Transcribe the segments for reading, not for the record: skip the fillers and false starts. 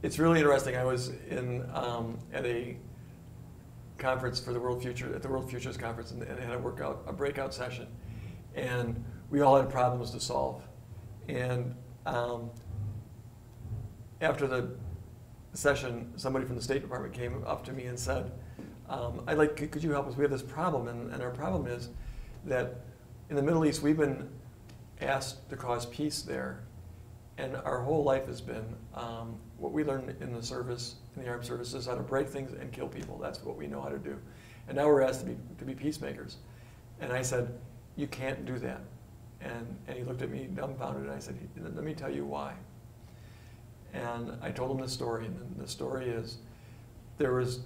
It's really interesting. I was in at a conference for the World Future at the World Futures Conference, and had a breakout session, and we all had problems to solve. And after the session, somebody from the State Department came up to me and said, could you help us? We have this problem, and our problem is that in the Middle East, we've been asked to cause peace there, and our whole life has been what we learned in the service, in the armed services, how to break things and kill people. That's what we know how to do. And now we're asked to be peacemakers. And I said, you can't do that. And he looked at me dumbfounded, and I said, let me tell you why. And I told him the story, and the story is, there was,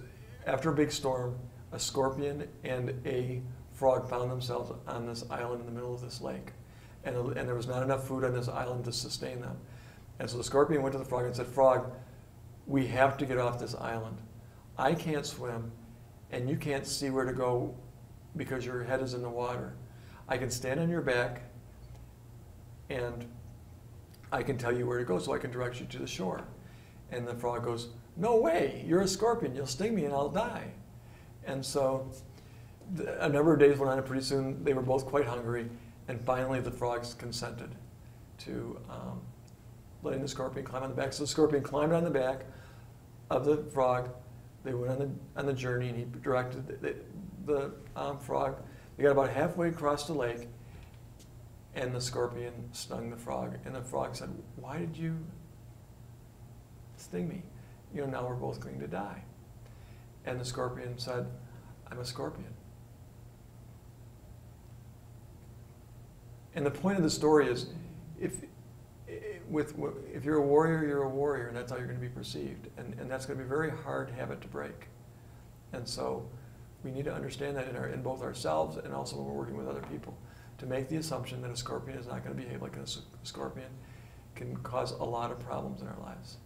after a big storm, a scorpion and a frog found themselves on this island in the middle of this lake. And there was not enough food on this island to sustain them. And so the scorpion went to the frog and said, Frog, we have to get off this island. I can't swim, and you can't see where to go because your head is in the water. I can stand on your back, and I can tell you where to go, so I can direct you to the shore. And the frog goes, no way, you're a scorpion, you'll sting me and I'll die. And so a number of days went on, and pretty soon they were both quite hungry, and finally the frogs consented to letting the scorpion climb on the back. So the scorpion climbed on the back of the frog. They went on the journey, and he directed the frog. They got about halfway across the lake, and the scorpion stung the frog. And the frog said, why did you sting me? You know, now we're both going to die. And the scorpion said, I'm a scorpion. And the point of the story is, if you're a warrior, you're a warrior, and that's how you're going to be perceived. And that's going to be a very hard habit to break. And so we need to understand that in both ourselves and also when we're working with other people. To make the assumption that a scorpion is not going to behave like a scorpion can cause a lot of problems in our lives.